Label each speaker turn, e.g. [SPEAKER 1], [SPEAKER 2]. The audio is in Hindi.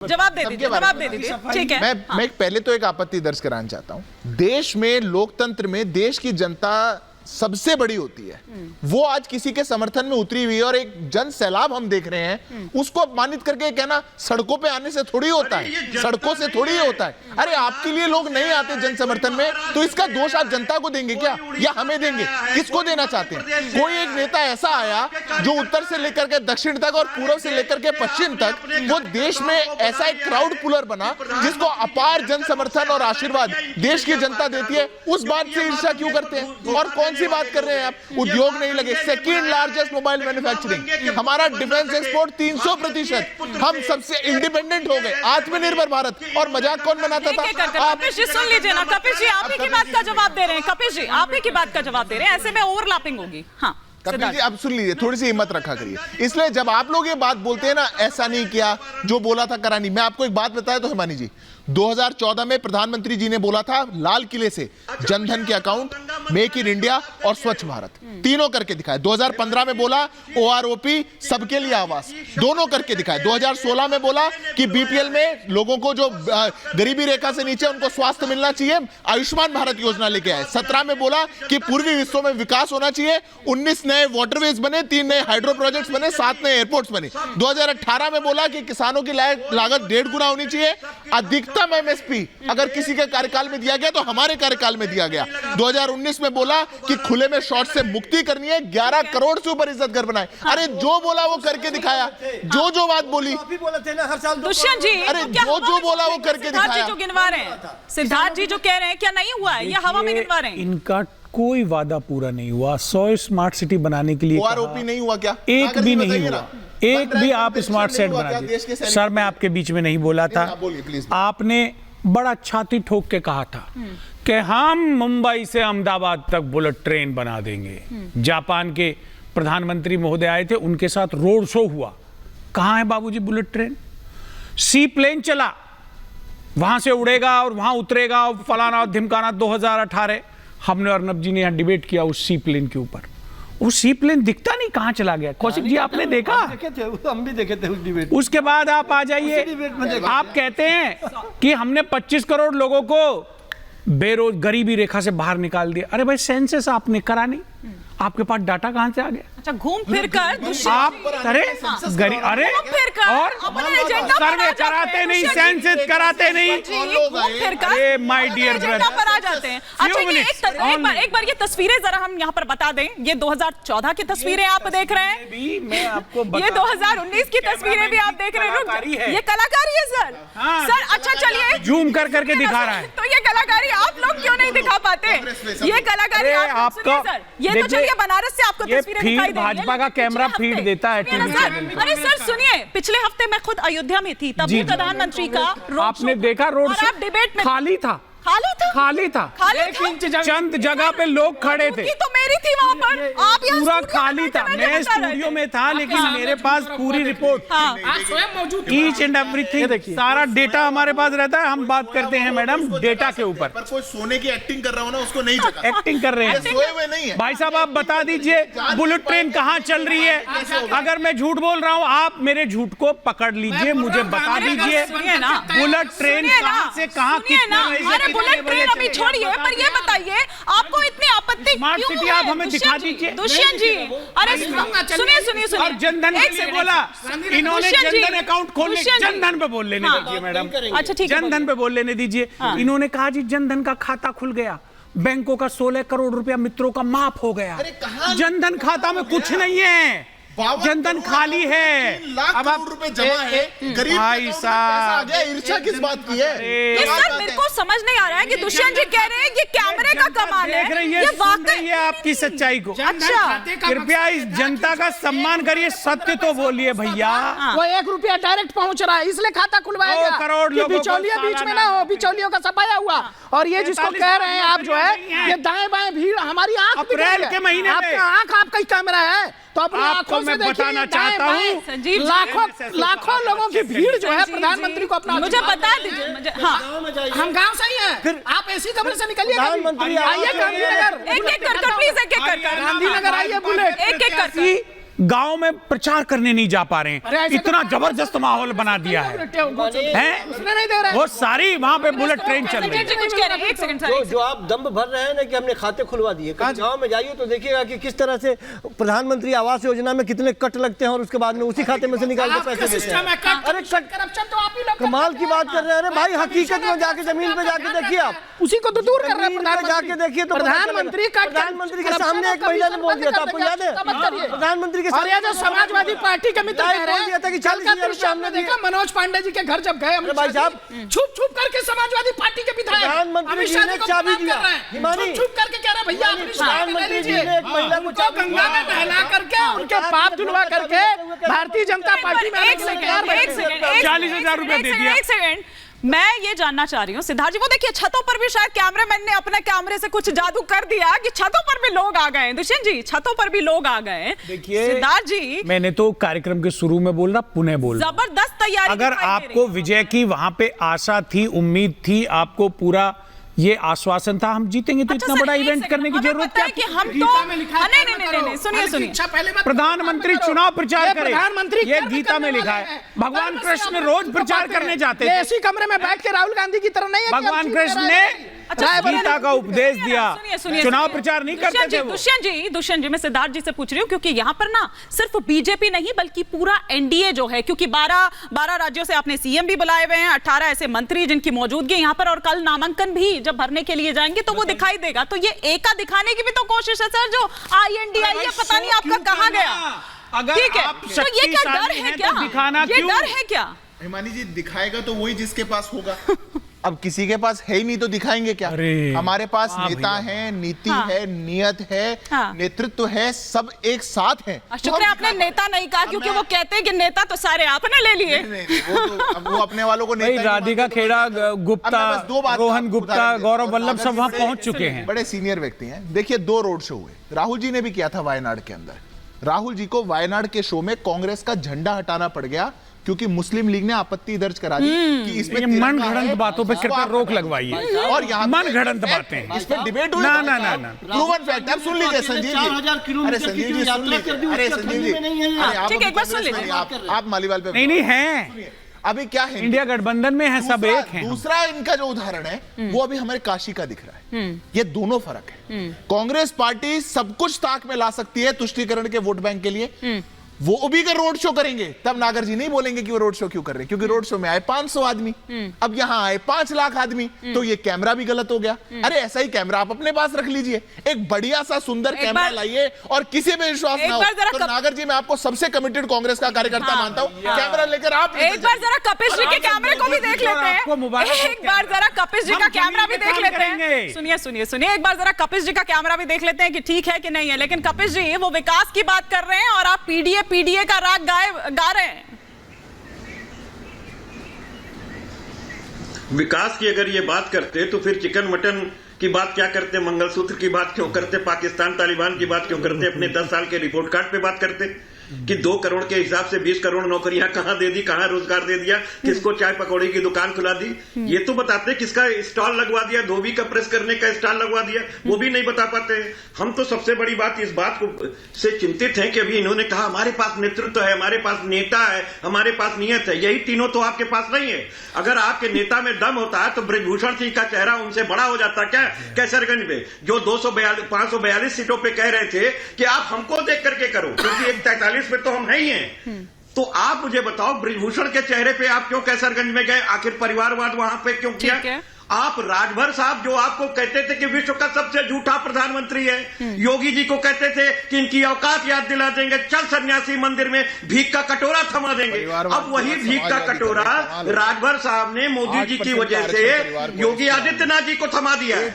[SPEAKER 1] जवाब दे दीजिए, जवाब दे दीजिए, ठीक है।
[SPEAKER 2] मैं पहले तो एक आपत्ति दर्ज कराना चाहता हूं। देश में लोकतंत्र में देश की जनता सबसे बड़ी होती है, वो आज किसी के समर्थन में उतरी हुई है और एक जन सैलाब हम देख रहे हैं, उसको अपमानित करके कहना सड़कों पे आने से थोड़ी होता है, सड़कों से थोड़ी होता है। अरे आपके लिए लोग नहीं आते जन समर्थन में, तो इसका दोष आप जनता को देंगे क्या, या हमें देंगे? किसको देना चाहते हैं? कोई एक नेता ऐसा आया जो उत्तर से लेकर के दक्षिण तक और पूर्व से लेकर के पश्चिम तक वो देश में ऐसा एक क्राउड पुलर बना जिसको अपार जन समर्थन और आशीर्वाद देश की जनता देती है। उस बात से ईर्ष्या क्यों करते हैं? और कौन सी बात कर रहे हैं आप? उद्योग नहीं लगे, सेकंड लार्जेस्ट मोबाइल मैन्युफैक्चरिंग, हमारा डिफेंस एक्सपोर्ट 300%, हम सबसे इंडिपेंडेंट हो गए, आत्मनिर्भर भारत। और मजाक कौन बनाता था?
[SPEAKER 1] कपिल जी सुन लीजिए ना, कपिल जी आप ही की बात का जवाब दे रहे हैं, कपिल जी आप ही की बात का जवाब दे रहे हैं, ऐसे में ओवरलैपिंग होगी। हाँ
[SPEAKER 2] कपिल जी अब सुन लीजिए, थोड़ी सी हिम्मत रखा करिए। इसलिए जब आप लोग ये बात बोलते हैं ना, ऐसा नहीं किया, जो बोला था करा नहीं, मैं आपको एक बात बताया तो हिमानी जी, 2014 में प्रधानमंत्री जी ने बोला था लाल किले से जनधन के अकाउंट, मेक इन इंडिया और स्वच्छ भारत तीनों करके दिखाए। 2015 में बोला OROP सबके लिए आवास, दोनों करके दिखाए। 2016 में बोला कि बीपीएल में लोगों को जो गरीबी रेखा से नीचे उनको स्वास्थ्य मिलना चाहिए, आयुष्मान भारत योजना लेके आए। 17 में बोला कि पूर्वी विश्व में विकास होना चाहिए, 19 नए वाटरवेज बने, 3 नए हाइड्रो प्रोजेक्ट्स बने, 7 नए एयरपोर्ट्स बने। 2018 में बोला कि किसानों की लागत 1.5 गुना होनी चाहिए, अधिकतम MSP अगर किसी के कार्यकाल में दिया गया तो हमारे कार्यकाल में दिया गया। 2019 में बोला कि खुले में शॉर्ट से मुक्ति करनी है, 11 करोड़ से ऊपर इज्जत घर बनाए। अरे जो बोला वो करके दिखाया, जो बात बोली
[SPEAKER 1] दुष्यंत जी,
[SPEAKER 2] अरे जो बोला वो करके दिखाया।
[SPEAKER 1] जो गिनवा रहे हैं सिद्धार्थ जी, जो कह रहे हैं क्या नहीं हुआ है, ये हवा में गिनवा रहे हैं?
[SPEAKER 3] इनका कोई वादा पूरा नहीं हुआ। 100 स्मार्ट सिटी बनाने के लिए
[SPEAKER 2] OROP नहीं हुआ क्या?
[SPEAKER 3] एक भी नहीं हुआ, एक भी आप स्मार्ट सेट बना दिए। सर मैं आपके बीच में नहीं बोला था, आपने बड़ा छाती ठोक के कहा था कि हम मुंबई से अहमदाबाद तक बुलेट ट्रेन बना देंगे। जापान के प्रधानमंत्री महोदय आए थे, उनके साथ रोड शो हुआ। कहाँ है बाबूजी बुलेट ट्रेन? सी प्लेन चला, वहां से उड़ेगा और वहां उतरेगा और फलाना और धिमकाना। 2018 हमने अर्नब जी ने यहाँ डिबेट किया उस सी प्लेन के ऊपर। वो सी प्लेन दिखता नहीं, कहाँ चला गया? कौशिक जी आपने देखा?
[SPEAKER 4] हम भी देखे थे उस डिबेट।
[SPEAKER 3] उसके बाद आप आ जाइए, आप कहते हैं कि हमने 25 करोड़ लोगों को गरीबी रेखा से बाहर निकाल दिया। अरे भाई सेंसस आपने करा नहीं, आपके पास डाटा कहां से आ गया?
[SPEAKER 1] अच्छा घूम फिर कर
[SPEAKER 3] आप अरे गरीब, अरे और सर्वे कराते नहीं, सेंसस कराते नहीं। अरे माय डियर ब्रदर
[SPEAKER 1] पर आ जाते हैं। अच्छा एक बार ये तस्वीरें जरा हम यहाँ पर बता दें। ये 2014 की तस्वीरें आप देख रहे हैं,
[SPEAKER 3] मैं आपको
[SPEAKER 1] ये 2019 की तस्वीरें भी आप देख रहे हैं। ये कलाकारी है सर। सर अच्छा चलिए
[SPEAKER 3] जूम कर करके दिखा रहा है।
[SPEAKER 1] तो ये कलाकारी आप लोग क्यों नहीं दिखा पाते? ये कलाकारी आपको, ये तो चलिए बनारस से आपको तस्वीरें दिखाई देंगी,
[SPEAKER 3] भाजपा का कैमरा फीड देता है टीवी चैनल।
[SPEAKER 1] अरे सर सुनिए, पिछले हफ्ते मैं खुद अयोध्या में थी, तब भी प्रधानमंत्री का
[SPEAKER 3] आपने देखा रोड शो?
[SPEAKER 1] आप डिबेट में
[SPEAKER 3] खाली था, खाली था, चंद जगह पे लोग खड़े थे।
[SPEAKER 1] तो मेरी थी वहां पर, आप
[SPEAKER 3] पूरा खाली था। मैं स्टूडियो में था, लेकिन मेरे पास पूरी रिपोर्ट, ईच एंड एवरीथिंग, सारा डेटा हमारे पास रहता है। हम बात करते हैं मैडम डेटा के ऊपर।
[SPEAKER 2] पर कोई सोने की एक्टिंग कर रहा हो ना, उसको नहीं जगा।
[SPEAKER 3] एक्टिंग कर रहे हैं,
[SPEAKER 2] सोए हुए नहीं है।
[SPEAKER 3] भाई साहब आप बता दीजिए बुलेट ट्रेन कहाँ चल रही है? अगर मैं झूठ बोल रहा हूँ आप मेरे झूठ को पकड़ लीजिए, मुझे बता दीजिए बुलेट ट्रेन कहाँ से कहाँ, कितने
[SPEAKER 1] बुलेट ट्रेन अभी छोड़िए, पर ये बताइए आपको इतनी आपत्ति
[SPEAKER 3] स्मार्ट सिटी आप हमें दिखा दीजिए।
[SPEAKER 1] दुष्यंत जी अरे सुनिए
[SPEAKER 3] और जनधन के लिए बोला, इन्होंने जनधन अकाउंट खोलने, जनधन पे बोल लेने दीजिए मैडम।
[SPEAKER 1] अच्छा ठीक है,
[SPEAKER 3] जनधन पे बोल लेने दीजिए। इन्होंने कहा जी जनधन का खाता खुल गया, बैंकों का 16 करोड़ रुपया मित्रों का माफ हो गया। जनधन खाता में कुछ नहीं है, जनधन खाली है।
[SPEAKER 2] अब आप रुपए जमा है, गरीब
[SPEAKER 3] भाई साहब
[SPEAKER 2] ईर्ष्या किस बात की है?
[SPEAKER 1] ये सर मेरे को समझ नहीं आ रहा है कि दुष्यंत जी कह रहे हैं कि कैमरे का कमाल है,
[SPEAKER 3] देख रही है, सुन रही है आपकी सच्चाई को।
[SPEAKER 1] अच्छा
[SPEAKER 3] कृपया इस जनता का सम्मान करिए, सत्य तो बोलिए भैया।
[SPEAKER 4] वो 1 रुपया डायरेक्ट पहुंच रहा है, इसलिए खाता खुलवाया
[SPEAKER 3] 2 करोड़ लोगों को
[SPEAKER 4] बिचौलिया बीच में ना हो, बिचौलियों का सफाया हुआ। और ये जिसको कह रहे हैं आप जो है, ये दाएं बाएं भीड़, हमारी आंख
[SPEAKER 3] अप्रैल के महीने में
[SPEAKER 4] आपका आंख आपका ही कैमरा है, तो अपनी आंखों से
[SPEAKER 3] बताना चाहता हूँ
[SPEAKER 4] लाखों लोगों की भीड़ जो है प्रधानमंत्री को अपना।
[SPEAKER 1] मुझे बता दीजिए। हाँ
[SPEAKER 4] हम गांव से ही हैं, आप ऐसी खबर से निकलिए। आइए गांधीनगर,
[SPEAKER 1] एक एक कर प्लीज, एक एक कर
[SPEAKER 4] गांधीनगर आइए, बुलेट
[SPEAKER 1] एक एक कर
[SPEAKER 3] गांव में प्रचार करने नहीं जा पा रहे हैं, इतना जबरदस्त माहौल बना दिया है।
[SPEAKER 4] उसने नहीं दे रहा है।
[SPEAKER 3] वो सारी वहां पे बुलेट ट्रेन चल रही है।
[SPEAKER 1] कुछ कह रहे हैं, एक सेकंड सर,
[SPEAKER 5] जो आप दम भर रहे हैं ना कि हमने खाते खुलवा दिए, गांव में जाइए तो देखिएगा कि किस तरह से प्रधानमंत्री आवास योजना में कितने कट लगते हैं और उसके बाद में उसी खाते में से निकाल के पैसे देते हैं।
[SPEAKER 4] अरे करप्शन तो आप ही लोग
[SPEAKER 5] कमाल की बात कर रहे हैं। अरे भाई हकीकत में जाके जमीन पे जाके देखिए आप,
[SPEAKER 4] उसी को तो दूर कर रहे हैं।
[SPEAKER 5] जमीन पे जाके देखिए तो
[SPEAKER 4] प्रधानमंत्री का
[SPEAKER 5] प्रधानमंत्री के सामने एक महिला ने बोल दिया था, आपको याद है? प्रधानमंत्री के
[SPEAKER 4] और ये जो समाजवादी पार्टी के मित्र कह रहे
[SPEAKER 5] बोल दिया था कि
[SPEAKER 4] हैं, कल का
[SPEAKER 5] 40,000
[SPEAKER 4] दृश्य हमने देखा मनोज पांडे जी के घर जब गए अमित
[SPEAKER 5] भाई
[SPEAKER 4] शाह
[SPEAKER 5] साहब,
[SPEAKER 4] जी, छुप छुप करके समाजवादी पार्टी के विधायक
[SPEAKER 5] प्रधानमंत्री
[SPEAKER 4] अमित
[SPEAKER 5] जी
[SPEAKER 4] शाह
[SPEAKER 5] ने
[SPEAKER 4] को
[SPEAKER 5] चाबी
[SPEAKER 4] बदनाम
[SPEAKER 5] दिया।
[SPEAKER 4] कर रहे हैं।
[SPEAKER 5] हिमानी,
[SPEAKER 4] छुप छुप करके कह रहे हैं भैया अपनी शादी ले
[SPEAKER 5] प्रधानमंत्री जी
[SPEAKER 4] लीजिए।
[SPEAKER 5] ने एक महिला को
[SPEAKER 4] उनको गंगा में नहला करके उनके पाप धुलवा करके भारतीय जनता पार्टी में
[SPEAKER 1] एक सेकंड
[SPEAKER 3] 40,000 रुपए दे दिया।
[SPEAKER 1] एक सेकंड, मैं ये जानना चाह रही हूँ सिद्धार्थ जी, वो देखिए छतों पर भी शायद कैमरामैन ने अपने कैमरे से कुछ जादू कर दिया कि छतों पर भी लोग आ गए। दुष्यंत जी, छतों पर भी लोग आ गए।
[SPEAKER 3] देखिए
[SPEAKER 1] सिद्धार्थ जी,
[SPEAKER 3] मैंने तो कार्यक्रम के शुरू में बोल रहा, पुनः बोल रहा,
[SPEAKER 1] जबरदस्त तैयारी
[SPEAKER 3] अगर
[SPEAKER 1] दिखाई दे
[SPEAKER 3] आपको
[SPEAKER 1] रही है।
[SPEAKER 3] विजय की वहां पे आशा थी, उम्मीद थी, आपको पूरा ये आश्वासन था हम जीतेंगे, तो
[SPEAKER 1] अच्छा
[SPEAKER 3] इतना
[SPEAKER 1] सर,
[SPEAKER 3] बड़ा
[SPEAKER 1] एक
[SPEAKER 3] इवेंट
[SPEAKER 1] सेकंड,
[SPEAKER 3] करने की
[SPEAKER 1] हमें
[SPEAKER 3] जरूरत
[SPEAKER 1] पता
[SPEAKER 3] क्या
[SPEAKER 1] है कि
[SPEAKER 3] थी?
[SPEAKER 1] हम तो
[SPEAKER 4] गीता में लिखा है,
[SPEAKER 1] नहीं, सुनिए
[SPEAKER 3] प्रधानमंत्री चुनाव प्रचार करे,
[SPEAKER 4] प्रधानमंत्री
[SPEAKER 3] ये गीता में लिखा है। भगवान कृष्ण रोज प्रचार करने जाते थे।
[SPEAKER 4] इसी कमरे में बैठ के राहुल गांधी की तरह नहीं है कि
[SPEAKER 3] भगवान
[SPEAKER 4] हम
[SPEAKER 3] कृष्ण
[SPEAKER 4] जीत
[SPEAKER 3] ने
[SPEAKER 4] रहे हैं।
[SPEAKER 3] गीता का उपदेश दिया,
[SPEAKER 1] सुनिए,
[SPEAKER 3] चुनाव प्रचार नहीं करते थे वो।
[SPEAKER 1] दुष्यंत जी, मैं सिद्धार्थ जी से पूछ रही हूँ क्योंकि यहाँ पर ना सिर्फ बीजेपी नहीं बल्कि पूरा एनडीए जो है, क्योंकि 12 राज्यों से आपने सीएम भी बुलाए हुए हैं, 18 ऐसे मंत्री जिनकी मौजूदगी यहाँ पर, और कल नामांकन भी जब भरने के लिए जाएंगे तो वो दिखाई देगा। तो ये एका दिखाने की भी तो कोशिश है सर, जो INDI है पता नहीं आपका कहाँ गया।
[SPEAKER 3] अगर
[SPEAKER 1] ठीक है,
[SPEAKER 3] आप
[SPEAKER 1] तो ये क्या डर
[SPEAKER 3] शक्तिशाली
[SPEAKER 1] है
[SPEAKER 3] हैं
[SPEAKER 1] क्या?
[SPEAKER 3] तो दिखाना
[SPEAKER 1] ये
[SPEAKER 3] क्यों?
[SPEAKER 1] डर है क्या?
[SPEAKER 2] हिमानी जी, दिखाएगा तो वही जिसके पास होगा। अब किसी के पास है ही नहीं तो दिखाएंगे क्या?
[SPEAKER 3] अरे,
[SPEAKER 2] हमारे पास
[SPEAKER 3] हाँ
[SPEAKER 2] नेता
[SPEAKER 3] भैया।
[SPEAKER 2] है, नीति
[SPEAKER 1] हाँ।
[SPEAKER 2] है, नियत है,
[SPEAKER 1] हाँ।
[SPEAKER 2] नेतृत्व है, सब एक साथ है।
[SPEAKER 1] शुक्र है आपने नेता नहीं कहा, क्योंकि वो कहते हैं कि नेता तो सारे आपने ले लिए।
[SPEAKER 2] नहीं, वो अपने वालों को
[SPEAKER 3] भाई
[SPEAKER 2] नेता ही
[SPEAKER 3] राधिका
[SPEAKER 2] मानते,
[SPEAKER 3] खेड़ा,
[SPEAKER 2] अब मैं
[SPEAKER 3] गुप्ता,
[SPEAKER 2] बस दो बात
[SPEAKER 3] रोहन
[SPEAKER 2] आपको
[SPEAKER 3] गुप्ता,
[SPEAKER 2] उदाहरण देता हूं।
[SPEAKER 3] गौरव वल्लभ सब वहां
[SPEAKER 2] बड़े-
[SPEAKER 3] पहुंच चुके हैं।
[SPEAKER 2] बड़े सीनियर व्यक्ति हैं। देखिए 2 रोड शो हुए, राहुल जी ने भी किया था वायनाड के अंदर। राहुल जी को वायनाड के शो में कांग्रेस का झंडा हटाना पड़ गया क्योंकि मुस्लिम लीग ने आपत्ति दर्ज करा दी कि इसमें
[SPEAKER 3] ये
[SPEAKER 2] तिरंगा
[SPEAKER 3] मनगढ़ंत
[SPEAKER 2] है,
[SPEAKER 3] बातों पे
[SPEAKER 2] वो
[SPEAKER 3] कृपया
[SPEAKER 2] आप
[SPEAKER 3] रोक
[SPEAKER 2] हटा
[SPEAKER 3] लगवाइए।
[SPEAKER 2] दीजिए। और यहाँ
[SPEAKER 3] मनगढ़ंत बातें।
[SPEAKER 2] इस पर डिबेट हुई,
[SPEAKER 3] ना, ना,
[SPEAKER 2] प्रूवन फैक्ट। अब सुन लीजिए संजीव जी,
[SPEAKER 5] 4,000 किलोमीटर
[SPEAKER 2] अरे संजीव
[SPEAKER 5] की
[SPEAKER 2] जी सुन
[SPEAKER 5] यात्रा कर दी,
[SPEAKER 2] लीजिए, अरे
[SPEAKER 5] उसका
[SPEAKER 2] संजीव
[SPEAKER 5] खंड
[SPEAKER 2] जी,
[SPEAKER 5] में नहीं है
[SPEAKER 2] अरे आप
[SPEAKER 1] ठीक है, एक बार सुन
[SPEAKER 2] कांग्रेस में
[SPEAKER 1] लीजिए।
[SPEAKER 2] आप मालीवाल पे
[SPEAKER 3] नहीं है,
[SPEAKER 2] अभी क्या है,
[SPEAKER 3] इंडिया गठबंधन में है, सब एक है।
[SPEAKER 2] दूसरा इनका जो उदाहरण है वो अभी हमारे काशी का दिख रहा है। ये दोनों फर्क है। कांग्रेस पार्टी सब कुछ ताक में ला सकती है तुष्टीकरण के वोट बैंक के लिए। वो भी अगर रोड शो करेंगे तब नागर जी नहीं बोलेंगे कि वो रोड शो क्यों कर रहे हैं, क्योंकि रोड शो में आए 500 आदमी, अब यहां आए 5 लाख आदमी, तो ये कैमरा भी गलत हो गया। अरे ऐसा ही कैमरा आप अपने पास रख लीजिए, एक बढ़िया सा सुंदर कैमरा लाइए और किसी पे विश्वास ना हो तो नागर जी मैं आपको सबसे कमिटेड कांग्रेस का कार्यकर्ता मानता हूं। कैमरा लेकर आप
[SPEAKER 1] एक बार जरा कपिल जी के कैमरे को भी देख लेते हैं। एक बार जरा कपिल जी का कैमरा भी देख लेते हैं। सुनिए, एक बार जरा कपिल जी का कैमरा भी देख लेते हैं कि ठीक है कि नहीं है। लेकिन कपिल जी वो विकास की बात कर रहे हैं और आप पीडीए का राग गा रहे हैं।
[SPEAKER 6] विकास की अगर ये बात करते तो फिर चिकन मटन की बात क्या करते, मंगलसूत्र की बात क्यों करते, पाकिस्तान तालिबान की बात क्यों करते, अपने 10 साल के रिपोर्ट कार्ड पे बात करते कि 2 करोड़ के हिसाब से 20 करोड़ नौकरियां कहां दे दी, कहां रोजगार दे दिया, किसको चाय पकौड़े की दुकान खुला दी, ये तो बताते, किसका स्टॉल लगवा दिया, धोबी का प्रेस करने का स्टॉल लगवा दिया, वो भी नहीं बता पाते। हम तो सबसे बड़ी बात इस बात को से चिंतित हैं कि अभी इन्होंने कहा हमारे पास नेतृत्व है, हमारे पास नेता है, हमारे पास नियत है। यही तीनों तो आपके पास नहीं है। अगर आपके नेता में दम होता है तो बृजभूषण सिंह का चेहरा उनसे बड़ा हो जाता क्या कैसरगंज में, जो 542 सीटों पे कह रहे थे कि आप हमको देख करके करो, क्योंकि 143 पे तो हम है ही हैं। तो आप मुझे बताओ बृजभूषण के चेहरे पे आप क्यों कैसरगंज में गए, आखिर परिवारवाद वहां पे क्यों किया? आप राजभर साहब जो आपको कहते थे कि विश्व का सबसे झूठा प्रधानमंत्री है, योगी जी को कहते थे कि इनकी औकात याद दिला देंगे, चल सन्यासी मंदिर में भीख का कटोरा थमा देंगे। अब वही भीख का कटोरा राजभर साहब ने मोदी जी की वजह से योगी आदित्यनाथ जी को थमा दिया है।